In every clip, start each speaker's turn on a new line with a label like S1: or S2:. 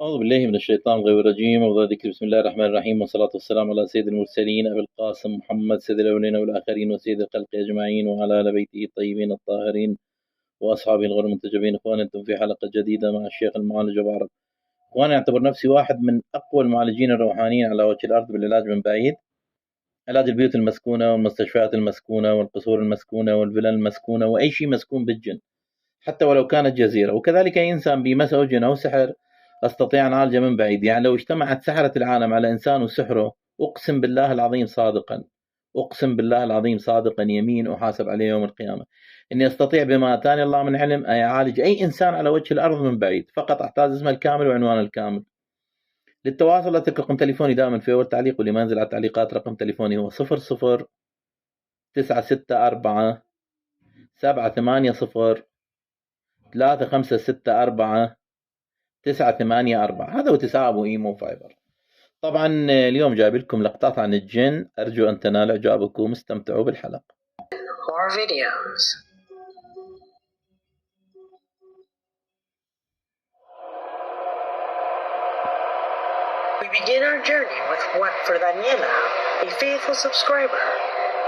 S1: أعوذ بالله من الشيطان الغوي الرجيم وذا ذكر بسم الله الرحمن الرحيم والصلاة والسلام على سيد المرسلين أبي القاسم محمد سيد الأولين والآخرين وسيد الخلق أجمعين وعلى آل بيته الطيبين الطاهرين وأصحابه الغر المنتجبين. إخواني أنتم في حلقة جديدة مع الشيخ المعالج أبو عرب. وأنا أعتبر نفسي واحد من أقوى المعالجين الروحانيين على وجه الأرض بالعلاج من بعيد، علاج البيوت المسكونة والمستشفيات المسكونة والقصور المسكونة والفلل المسكونة وأي شيء مسكون بالجن حتى ولو كانت جزيرة. وكذلك أي إنسان بمسه جن أو سحر أستطيع أن أعالجه من بعيد. يعني لو اجتمعت سحرة العالم على إنسان وسحره، أقسم بالله العظيم صادقا، أقسم بالله العظيم صادقا يمين أحاسب عليه يوم القيامة، إني أستطيع بما أتاني الله من علم أن أعالج أي إنسان على وجه الأرض من بعيد. فقط أحتاج اسمه الكامل وعنوانه الكامل. للتواصل أترك رقم تليفوني دائما في أول تعليق، واللي ما ينزل على التعليقات رقم تليفوني هو 00 964 780 3564 984. هذا وتساب وإيمو وفايبر. طبعا اليوم جايب لكم لقطات عن الجن، أرجو أن تنال إعجابكم. استمتعوا بالحلقة.
S2: More videos. We begin our journey with what for Daniela, a faithful subscriber,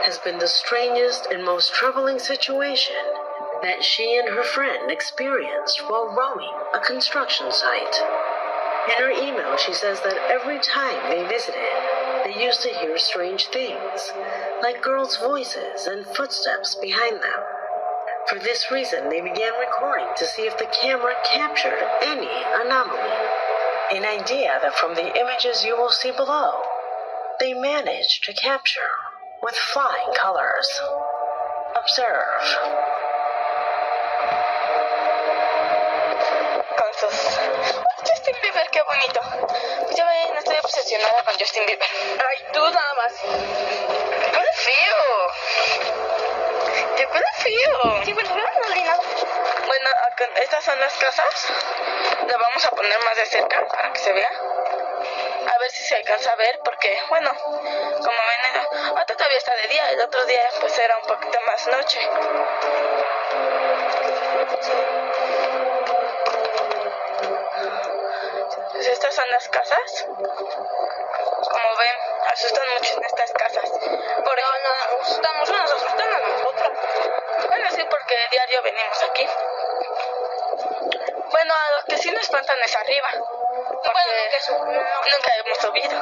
S2: has been the strangest and most troubling situation that she and her friend experienced while roaming a construction site. In her email, she says that every time they visited, they used to hear strange things, like girls' voices and footsteps behind them. For this reason, they began recording to see if the camera captured any anomaly. An idea that from the images you will see below, they managed to capture with flying colors. Observe.
S3: Con sus... Justin Bieber, qué bonito. Yo no estoy obsesionada con Justin Bieber. Ay, tú nada más. ¡Qué huele feo! ¡Qué huele feo! Sí, bueno, no leí nada. Bueno, estas son las casas. La vamos a poner más de cerca para que se vea. A ver si se alcanza a ver, porque, bueno, como ven, ahorita todavía está de día. El otro día, pues, era un poquito más noche. Pues estas son las casas. Como ven, asustan mucho en estas casas. Porque no nos asustamos, nos asustan a nosotros. Bueno, sí, porque diario venimos aquí. Bueno, a los que sí nos espantan es arriba. Porque nunca hemos subido.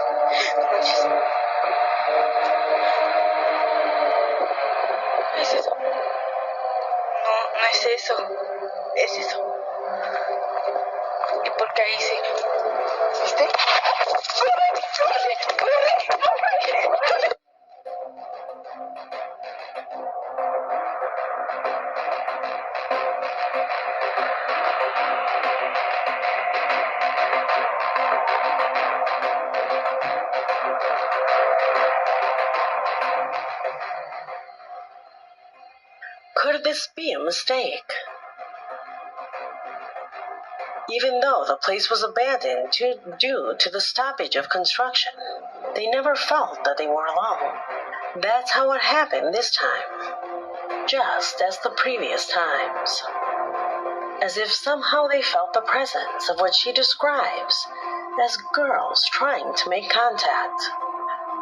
S3: ¿Es eso? No, no es eso. Es eso. ¿Y por qué ahí sí? ¿Viste? ¡Corre! ¡Corre! ¡Corre! ¡Corre!
S2: Could this be a mistake? Even though the place was abandoned due to the stoppage of construction, they never felt that they were alone. That's how it happened this time, just as the previous times. As if somehow they felt the presence of what she describes as girls trying to make contact.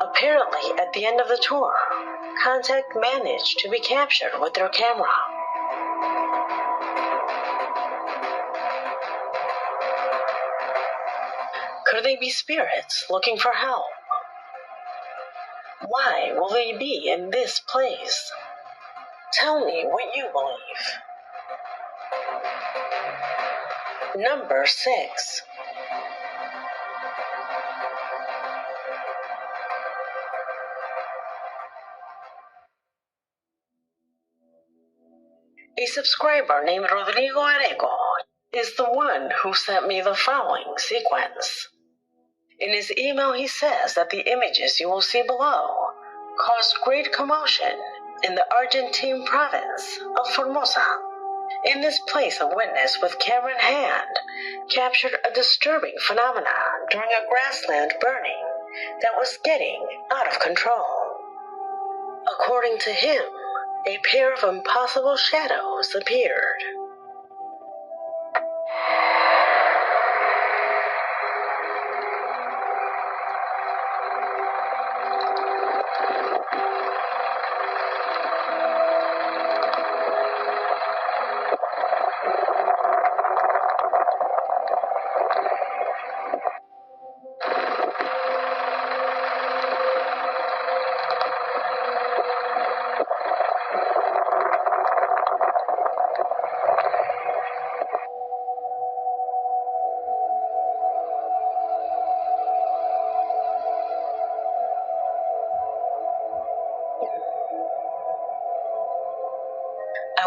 S2: Apparently, at the end of the tour, contact managed to be captured with their camera. Could they be spirits looking for help? Why will they be in this place? Tell me what you believe. Number 6. A subscriber named Rodrigo Arego is the one who sent me the following sequence. In his email, he says that the images you will see below caused great commotion in the Argentine province of Formosa. In this place, a witness with camera in hand captured a disturbing phenomenon during a grassland burning that was getting out of control. According to him, a pair of impossible shadows appeared.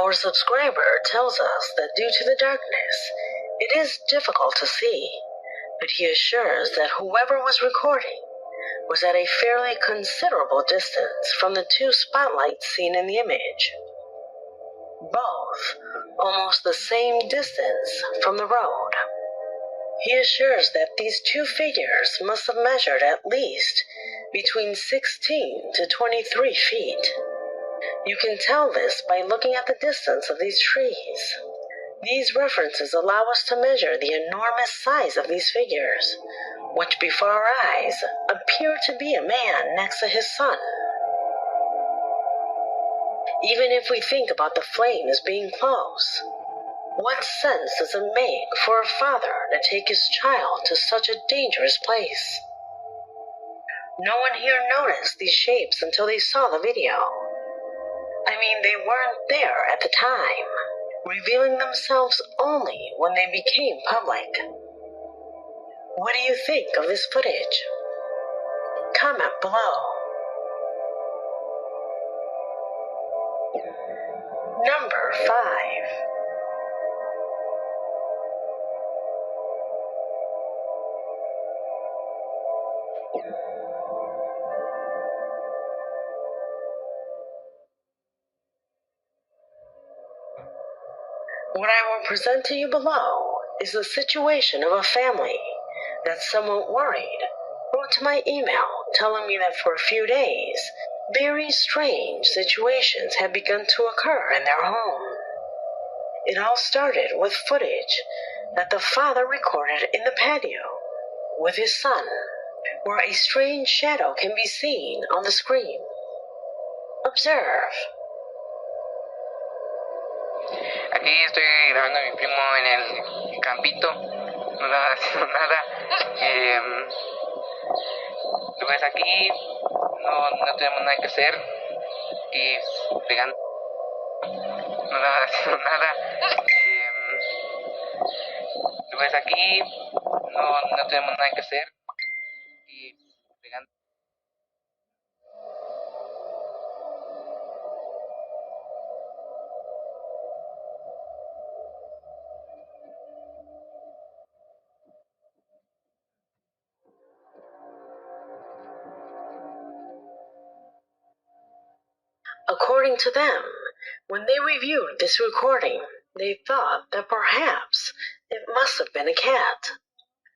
S2: Our subscriber tells us that due to the darkness, it is difficult to see, but he assures that whoever was recording was at a fairly considerable distance from the two spotlights seen in the image. Both almost the same distance from the road. He assures that these two figures must have measured at least between 16 to 23 feet. You can tell this by looking at the distance of these trees. These references allow us to measure the enormous size of these figures, which before our eyes appear to be a man next to his son. Even if we think about the flames being close, what sense does it make for a father to take his child to such a dangerous place? No one here noticed these shapes until they saw the video. I mean, they weren't there at the time, revealing themselves only when they became public. What do you think of this footage? Comment below. Number 5. What I will present to you below is the situation of a family that somewhat worried wrote to my email telling me that for a few days, very strange situations had begun to occur in their home. It all started with footage that the father recorded in the patio with his son, where a strange shadow can be seen on the screen. Observe.
S4: Aquí estoy grabando a mi primo en el campito, no estaba haciendo nada. Pues aquí no tenemos nada que hacer, y pegando, no estaba haciendo nada. Pues aquí no tenemos nada que hacer, y pegando.
S2: According to them, when they reviewed this recording, they thought that perhaps it must have been a cat.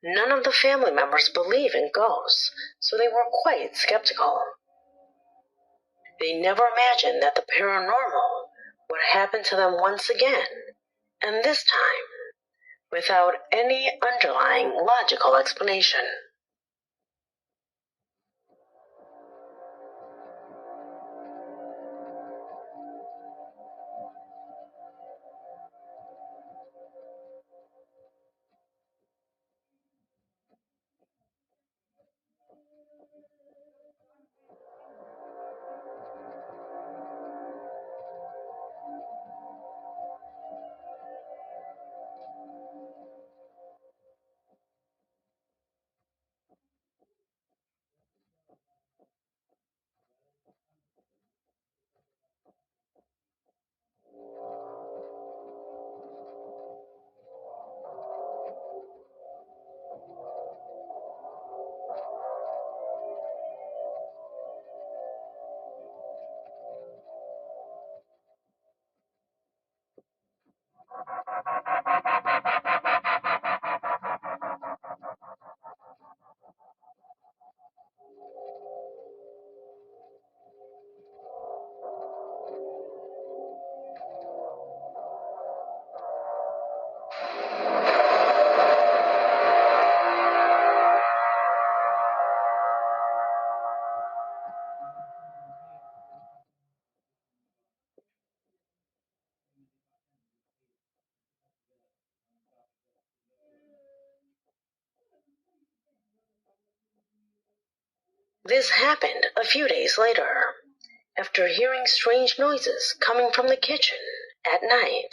S2: None of the family members believe in ghosts, so they were quite skeptical. They never imagined that the paranormal would happen to them once again, and this time, without any underlying logical explanation. This happened a few days later, after hearing strange noises coming from the kitchen at night.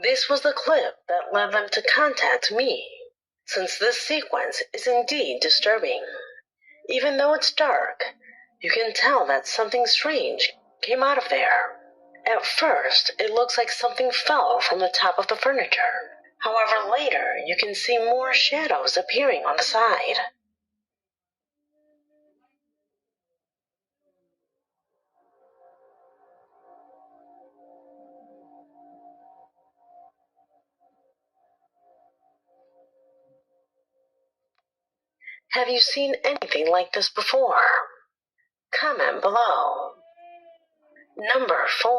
S2: This was the clip that led them to contact me, since this sequence is indeed disturbing. Even though it's dark, You can tell that something strange came out of there. At first, it looks like something fell from the top of the furniture. However, later, you can see more shadows appearing on the side. Have you seen anything like this before? Comment below. Number 4.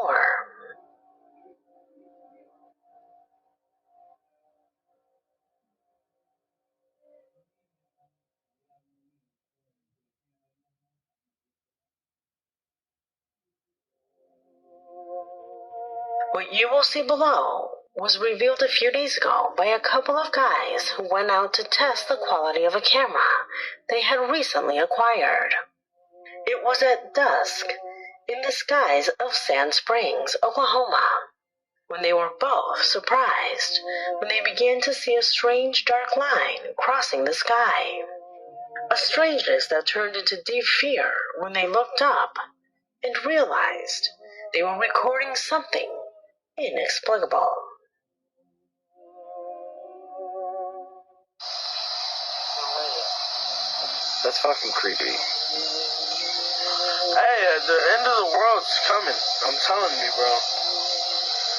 S2: What you will see below was revealed a few days ago by a couple of guys who went out to test the quality of a camera they had recently acquired. It was at dusk in the skies of Sand Springs, Oklahoma, when they were both surprised when they began to see a strange dark line crossing the sky. A strangeness that turned into deep fear when they looked up and realized they were recording something inexplicable.
S5: That's fucking creepy. Hey, the end of the world's coming. I'm telling you, bro.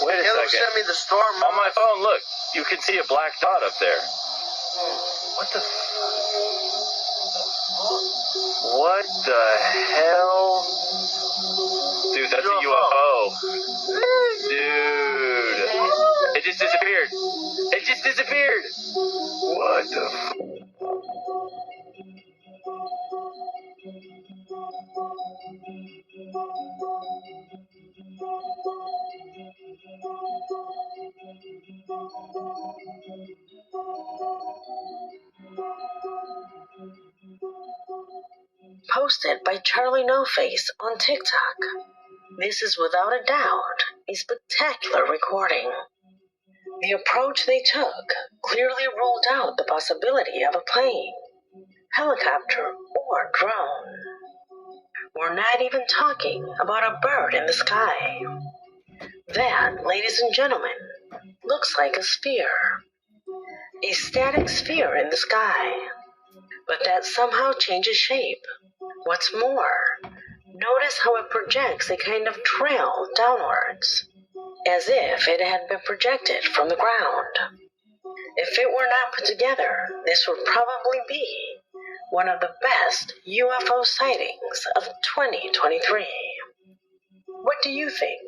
S1: Wait a
S5: Caleb
S1: second.
S5: sent me the storm.
S1: On my phone, look. You can see a black dot up there.
S5: What the? What the hell?
S1: Dude, that's a
S5: UFO.
S1: UFO. Dude. It just disappeared. It just disappeared.
S5: What the?
S2: Posted by Charlie No Face on TikTok. This is without a doubt a spectacular recording. The approach they took clearly ruled out the possibility of a plane, helicopter, or drone. We're not even talking about a bird in the sky. That, ladies and gentlemen, looks like a sphere. A static sphere in the sky, but that somehow changes shape. What's more, notice how it projects a kind of trail downwards, as if it had been projected from the ground. If it were not put together, this would probably be one of the best UFO sightings of 2023. What do you think?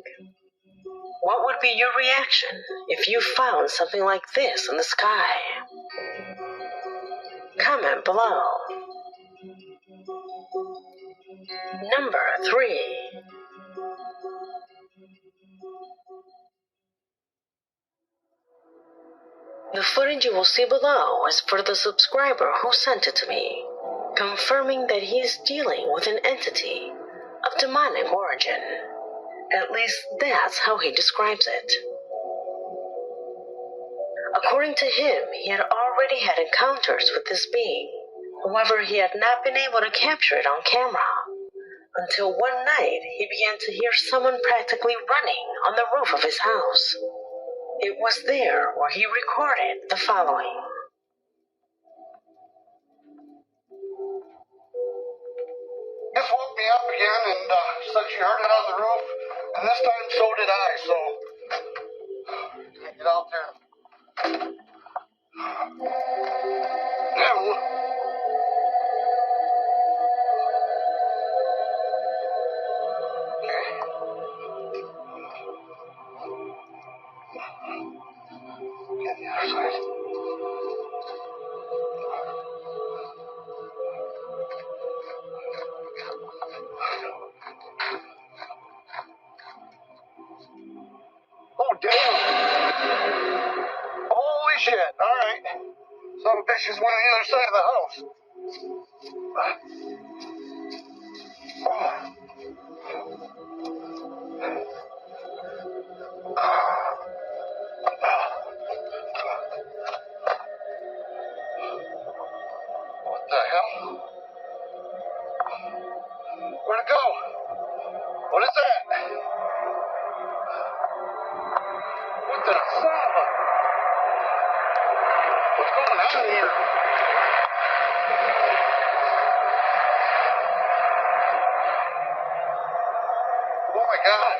S2: What would be your reaction if you found something like this in the sky? Comment below. Number 3. The footage you will see below is for the subscriber who sent it to me, confirming that he is dealing with an entity of demonic origin. At least that's how he describes it. According to him, he had already had encounters with this being. However, he had not been able to capture it on camera until one night he began to hear someone practically running on the roof of his house. It was there where he recorded the following.
S6: Just woke me up again and said she heard it on the roof, and this time so did I, so get out there. Yeah, get the other side. Oh, damn. Holy shit. All right. Some bitch just went on the other side of the house. What the hell? Where'd it go? What is that? What the fuck? What's going on here? Oh my God.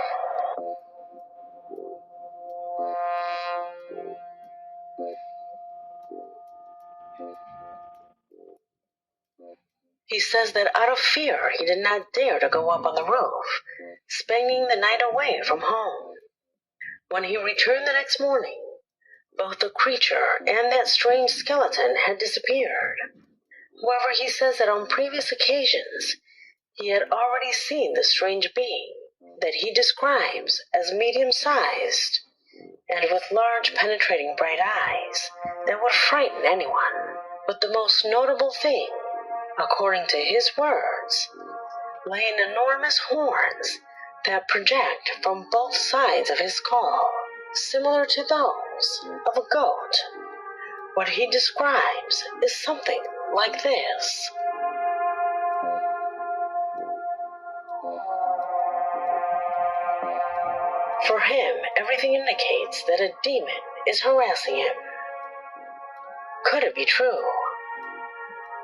S2: He says that out of fear, he did not dare to go up on the roof, spending the night away from home. When he returned the next morning, both the creature and that strange skeleton had disappeared. However, he says that on previous occasions, he had already seen the strange being that he describes as medium-sized and with large penetrating bright eyes that would frighten anyone. But the most notable thing, according to his words, lay in enormous horns that project from both sides of his skull, similar to those of a goat. What he describes is something like this. For him, everything indicates that a demon is harassing him. Could it be true?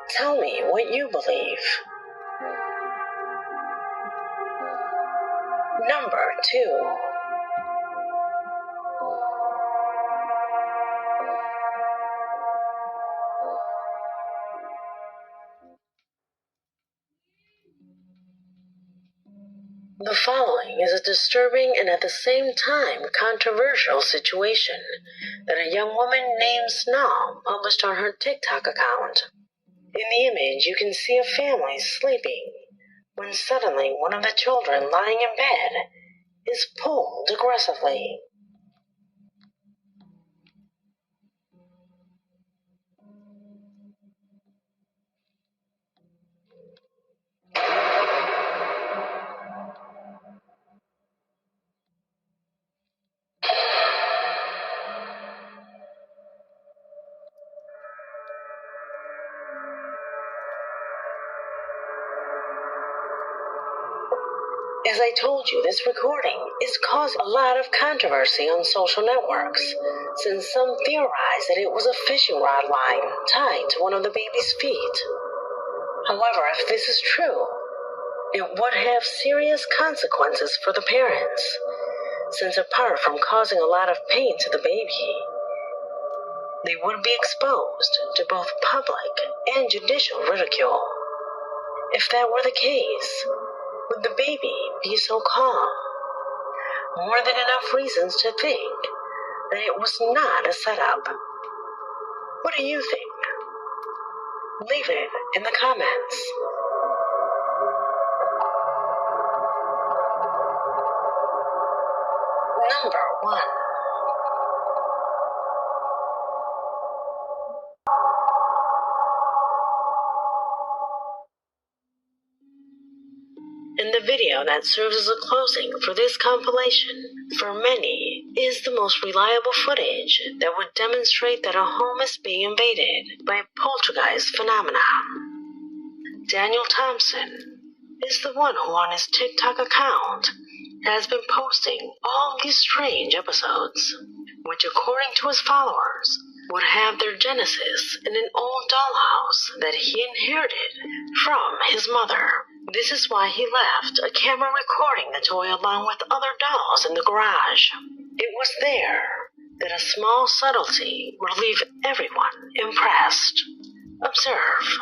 S2: Tell me what you believe. Number 2. The following is a disturbing and at the same time controversial situation that a young woman named Snow published on her TikTok account. In the image, you can see a family sleeping when suddenly one of the children lying in bed is pulled aggressively. As I told you, this recording is causing a lot of controversy on social networks, since some theorize that it was a fishing rod line tied to one of the baby's feet. However, if this is true, it would have serious consequences for the parents, since apart from causing a lot of pain to the baby, they would be exposed to both public and judicial ridicule. If that were the case, would the baby be so calm? More than enough reasons to think that it was not a setup. What do you think? Leave it in the comments. Number 1. In the video that serves as a closing for this compilation, for many, is the most reliable footage that would demonstrate that a home is being invaded by a poltergeist phenomenon. Daniel Thompson is the one who on his TikTok account has been posting all these strange episodes, which according to his followers would have their genesis in an old dollhouse that he inherited from his mother. This is why he left a camera recording the toy along with other dolls in the garage. It was there that a small subtlety would leave everyone impressed. Observe.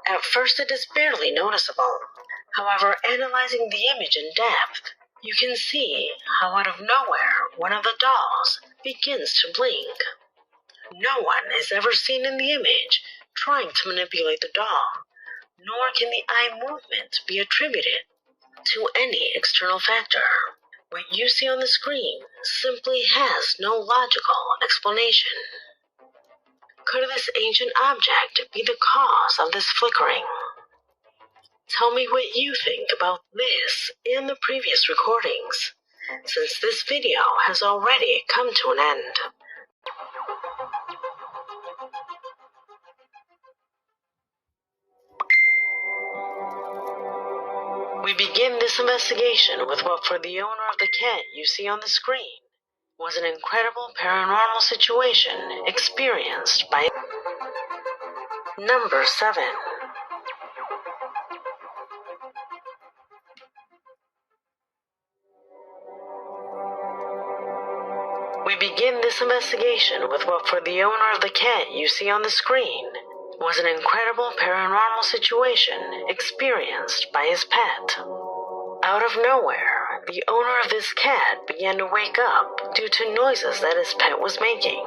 S2: At first it is barely noticeable. However, analyzing the image in depth, you can see how out of nowhere one of the dolls begins to blink. No one is ever seen in the image trying to manipulate the doll, nor can the eye movement be attributed to any external factor. What you see on the screen simply has no logical explanation. Could this ancient object be the cause of this flickering? Tell me what you think about this and the previous recordings, since this video has already come to an end. We begin this investigation with what, for the owner of the cat you see on the screen, was an incredible paranormal situation experienced by Number 7. We begin this investigation with what, for the owner of the cat you see on the screen, was an incredible paranormal situation experienced by his pet. Out of nowhere, the owner of this cat began to wake up due to noises that his pet was making.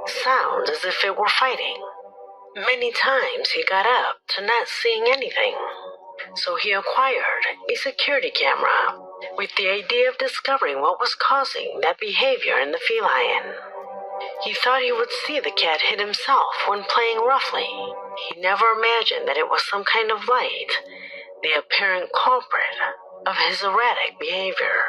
S2: Sounds as if it were fighting. Many times he got up to not seeing anything, so he acquired a security camera with the idea of discovering what was causing that behavior in the feline. He thought he would see the cat hit himself when playing roughly. He never imagined that it was some kind of light, the apparent culprit of his erratic behavior.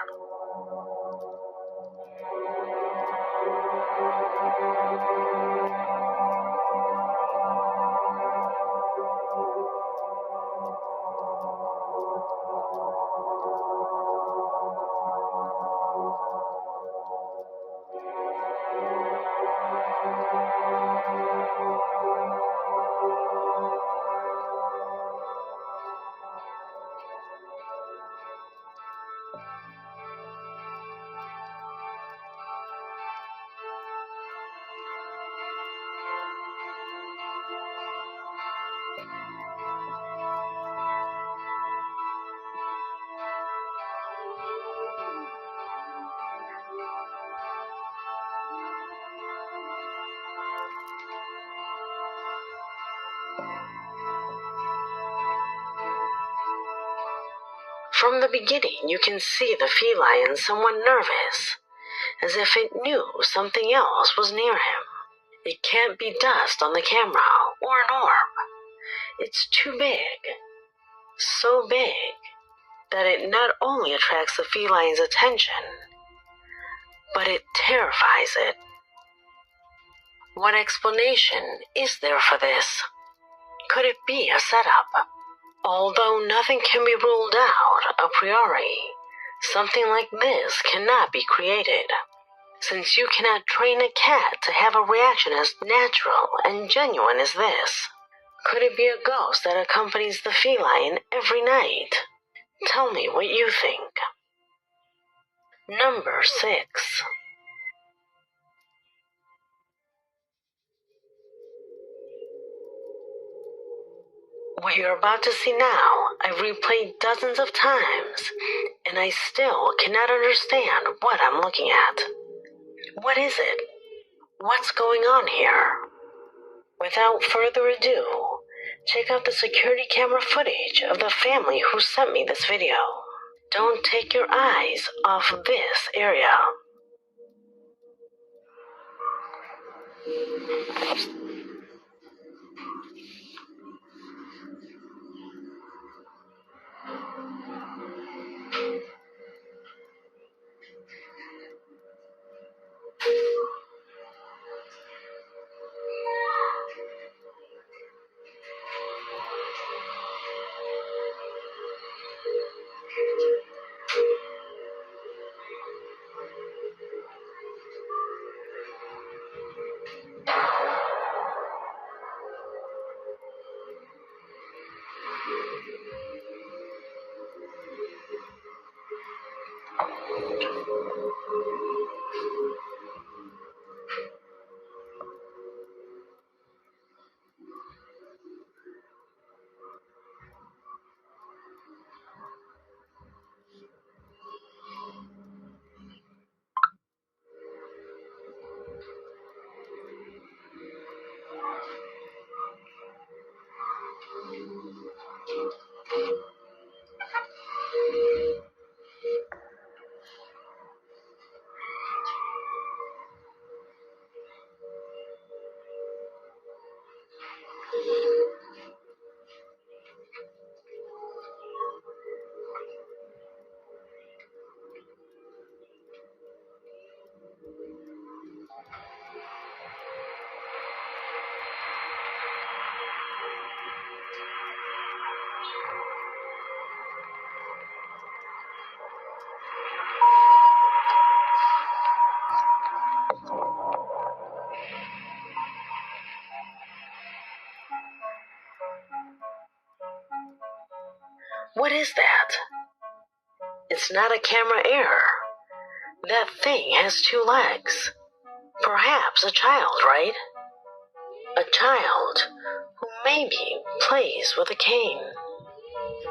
S2: From the beginning, you can see the feline somewhat nervous, as if it knew something else was near him. It can't be dust on the camera or an orb. It's too big, so big, that it not only attracts the feline's attention, but it terrifies it. What explanation is there for this? Could it be a setup? Although nothing can be ruled out a priori, something like this cannot be created, since you cannot train a cat to have a reaction as natural and genuine as this. Could it be a ghost that accompanies the feline every night? Tell me what you think. Number 6. What you're about to see now, I've replayed dozens of times, and I still cannot understand what I'm looking at. What is it? What's going on here? Without further ado, check out the security camera footage of the family who sent me this video. Don't take your eyes off this area. What is that? It's not a camera error. That thing has 2 legs. Perhaps a child, right? A child who maybe plays with a cane.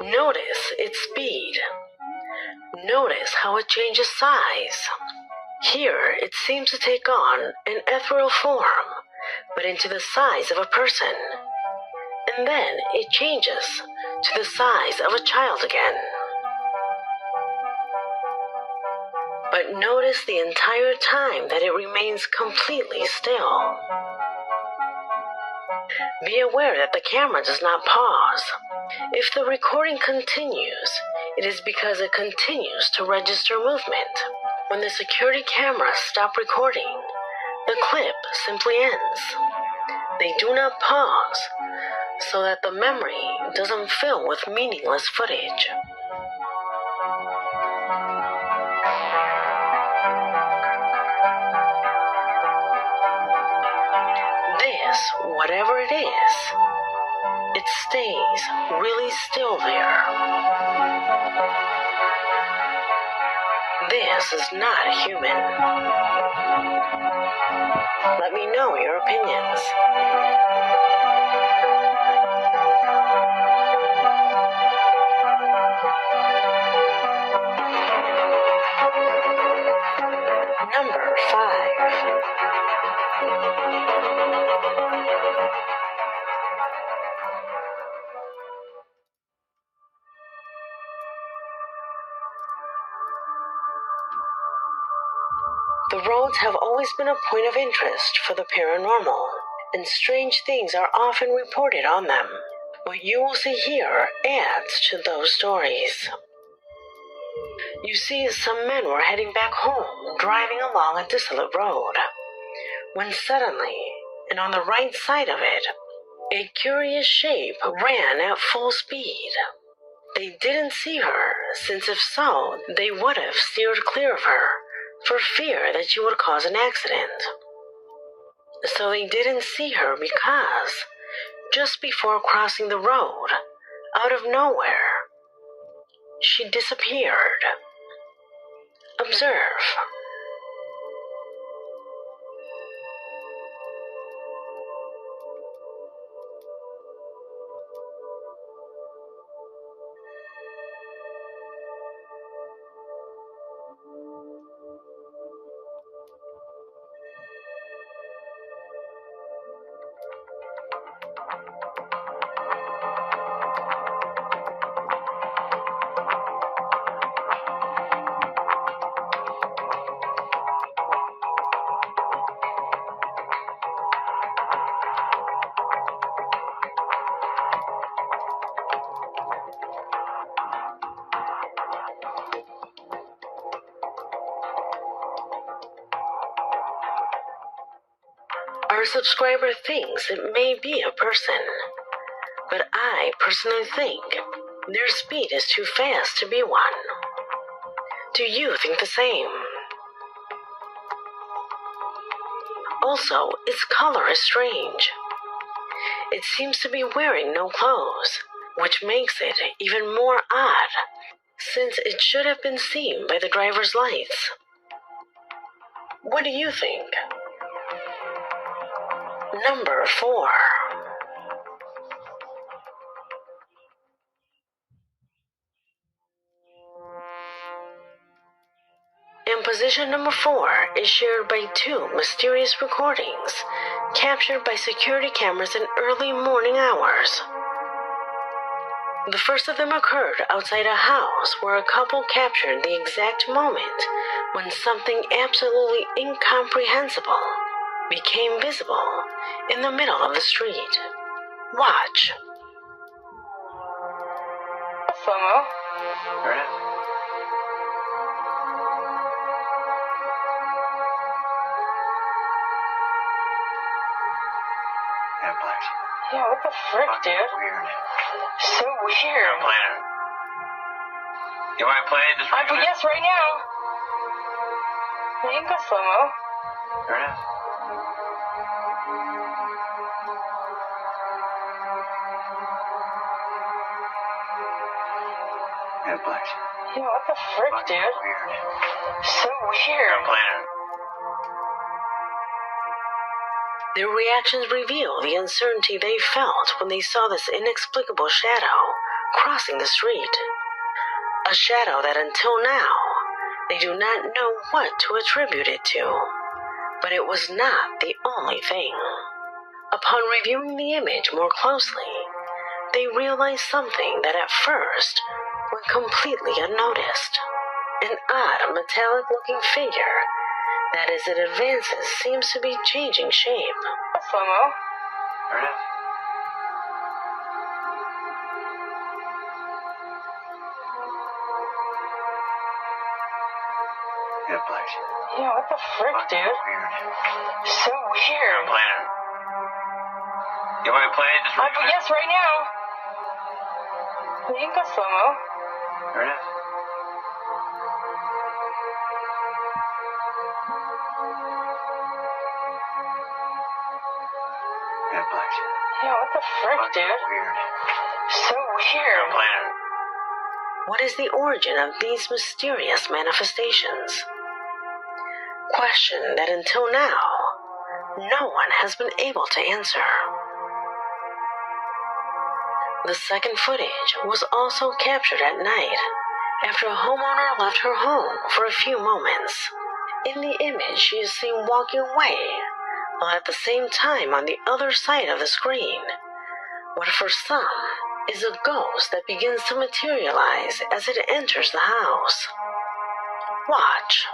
S2: Notice its speed. Notice how it changes size. Here it seems to take on an ethereal form, but into the size of a person. And then it changes to the size of a child again. But notice the entire time that it remains completely still. Be aware that the camera does not pause. If the recording continues, it is because it continues to register movement. When the security cameras stop recording, the clip simply ends. They do not pause, so that the memory doesn't fill with meaningless footage. This, whatever it is, it stays really still there. This is not human. Let me know your opinions. Number 5. The roads have always been a point of interest for the paranormal, and strange things are often reported on them. What you will see here adds to those stories. You see, some men were heading back home, driving along a desolate road, when suddenly, and on the right side of it, a curious shape ran at full speed. They didn't see her, since if so, they would have steered clear of her, for fear that she would cause an accident. So they didn't see her because, just before crossing the road, out of nowhere, she disappeared. Observe. Our subscriber thinks it may be a person, but I personally think their speed is too fast to be one. Do you think the same? Also, its color is strange. It seems to be wearing no clothes, which makes it even more odd, since it should have been seen by the driver's lights. What do you think? Number 4. And position number 4 is shared by 2 mysterious recordings captured by security cameras in early morning hours. The first of them occurred outside a house where a couple captured the exact moment when something absolutely incomprehensible became visible in the middle of the street. Watch.
S3: Slow-mo.
S4: There it is. Yeah, Black.
S3: Yeah, what the frick, dude?
S4: Weird.
S3: So weird.
S4: I'm playing it. You want to play it? Just record it?
S3: Yes, right now. Yeah, you can go slow-mo.
S4: There it is. Yeah, Black.
S3: Yeah, what the frick, dude?
S4: Weird.
S3: So weird.
S4: I'm playing it.
S2: Their reactions reveal the uncertainty they felt when they saw this inexplicable shadow crossing the street. A shadow that until now, they do not know what to attribute it to. But it was not the only thing. Upon reviewing the image more closely, they realized something that at first went completely unnoticed. An odd metallic-looking figure that as it advances seems to be changing shape.
S3: Slow-mo.
S4: There it is. Yeah, Black.
S3: Yeah, what the frick, dude?
S4: Weird.
S3: So weird.
S4: I'm playing it. You want to play it? Just record it?
S3: Yes, right now. Yeah, you can go slow-mo.
S4: There it is. Yeah, Black.
S3: Yeah, what the frick, dude?
S4: Weird.
S3: So weird.
S4: I'm playing it.
S2: What is the origin of these mysterious manifestations? Question that until now, no one has been able to answer. The second footage was also captured at night, after a homeowner left her home for a few moments. In the image, she is seen walking away, while at the same time on the other side of the screen, what for some is a ghost that begins to materialize as it enters the house. Watch.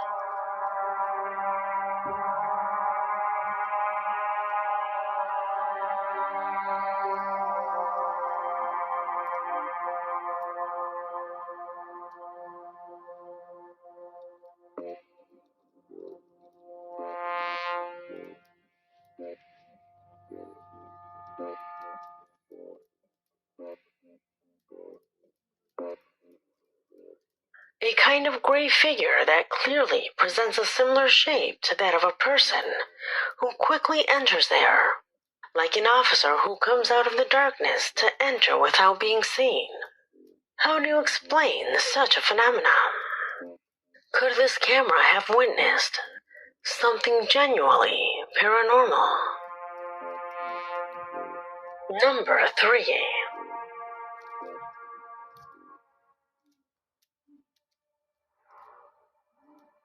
S2: A kind of gray figure that clearly presents a similar shape to that of a person who quickly enters there, like an officer who comes out of the darkness to enter without being seen. How do you explain such a phenomenon? Could this camera have witnessed something genuinely paranormal? Number 3.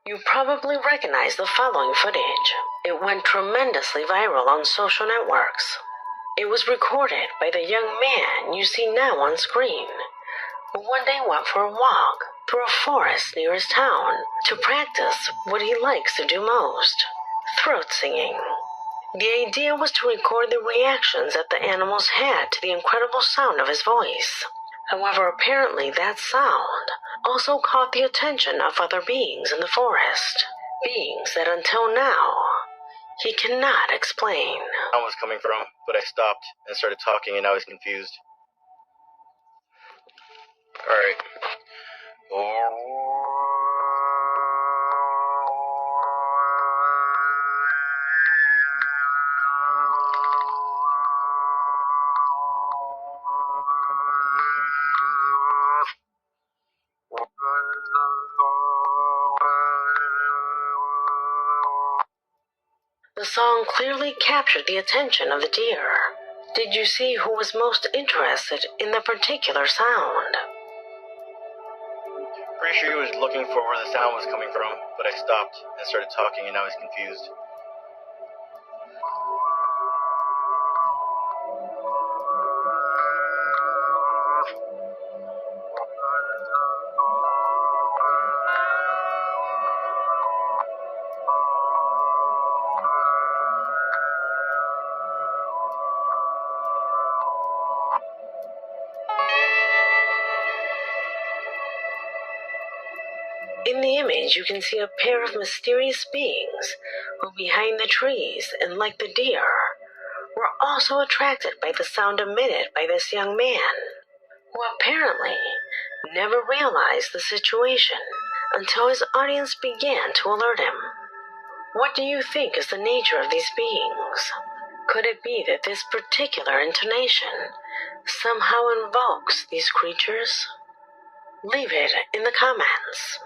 S2: You probably recognize the following footage. It went tremendously viral on social networks. It was recorded by the young man you see now on screen, who one day went for a walk through a forest near his town to practice what he likes to do most, throat singing. The idea was to record the reactions that the animals had to the incredible sound of his voice. However, apparently that sound also caught the attention of other beings in the forest, beings that until now he cannot explain.
S7: I was coming from, but I stopped and started talking and I was confused. Alright.
S2: The song clearly captured the attention of the deer. Did you see who was most interested in the particular sound?
S7: Pretty sure he was looking for where the sound was coming from, but I stopped and started talking and I was confused.
S2: In the image, you can see a pair of mysterious beings who, behind the trees and like the deer, were also attracted by the sound emitted by this young man, who apparently never realized the situation until his audience began to alert him. What do you think is the nature of these beings? Could it be that this particular intonation somehow invokes these creatures? Leave it in the comments.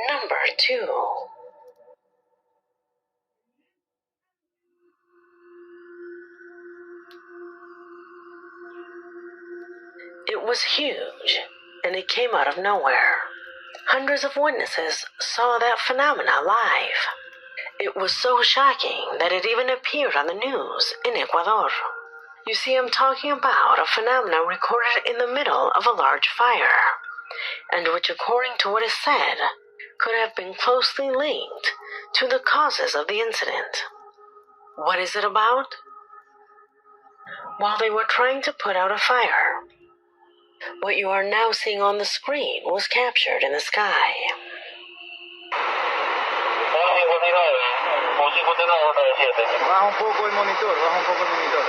S2: Number 2. It was huge, and it came out of nowhere. Hundreds of witnesses saw that phenomena live. It was so shocking that it even appeared on the news in Ecuador. You see, I'm talking about a phenomenon recorded in the middle of a large fire, and which, according to what is said, could have been closely linked to the causes of the incident. What is it about? While they were trying to put out a fire, what you are now seeing on the screen was captured in the sky.
S8: Baja un poco el monitor, baja un poco el monitor.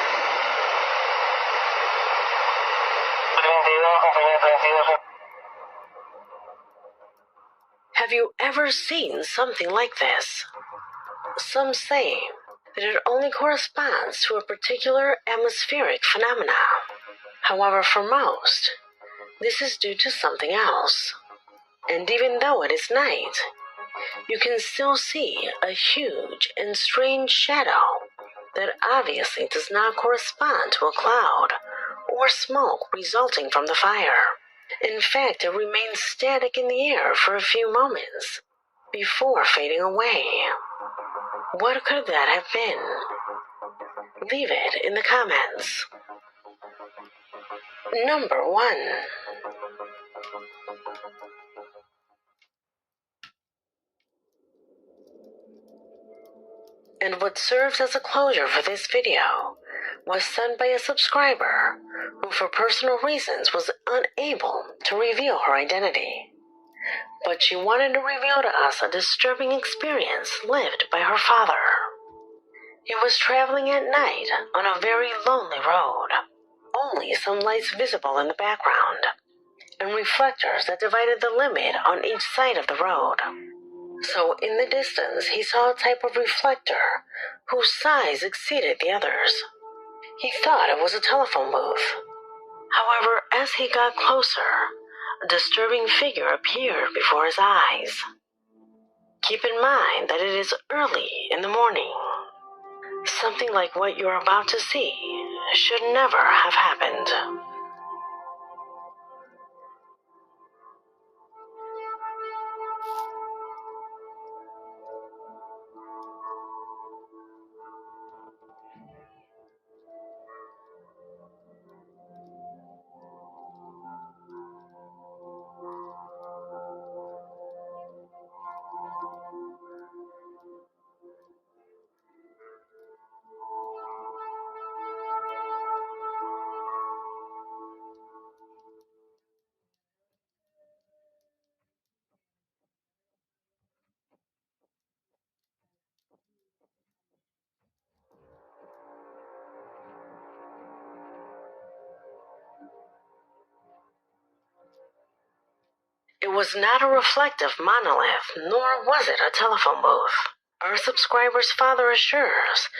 S2: Have you ever seen something like this? Some say that it only corresponds to a particular atmospheric phenomena. However, for most, this is due to something else. And even though it is night, you can still see a huge and strange shadow that obviously does not correspond to a cloud or smoke resulting from the fire. In fact, it remains static in the air for a few moments before fading away. What could that have been? Leave it in the comments. Number 1. And what serves as a closure for this video was sent by a subscriber who, for personal reasons, was unable to reveal her identity. But she wanted to reveal to us a disturbing experience lived by her father. He was traveling at night on a very lonely road, only some lights visible in the background, and reflectors that divided the limit on each side of the road. So in the distance, he saw a type of reflector whose size exceeded the others. He thought it was a telephone booth. However, as he got closer, a disturbing figure appeared before his eyes. Keep in mind that it is early in the morning. Something like what you're about to see should never have happened. It was not a reflective monolith, nor was it a telephone booth. Our subscriber's father assures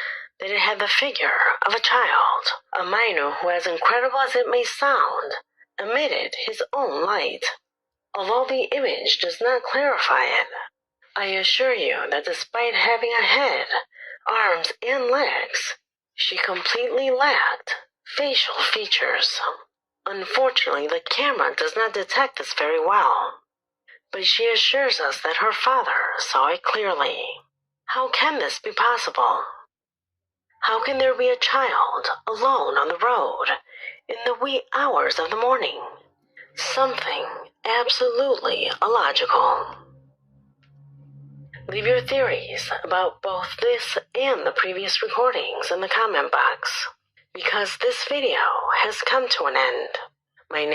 S2: that it had the figure of a child, a minor who, as incredible as it may sound, emitted his own light. Although the image does not clarify it, I assure you that despite having a head, arms, and legs, she completely lacked facial features. Unfortunately, the camera does not detect this very well, but she assures us that her father saw it clearly. How can this be possible? How can there be a child alone on the road in the wee hours of the morning? Something absolutely illogical. Leave your theories about both this and the previous recordings in the comment box, because this video has come to an end. My name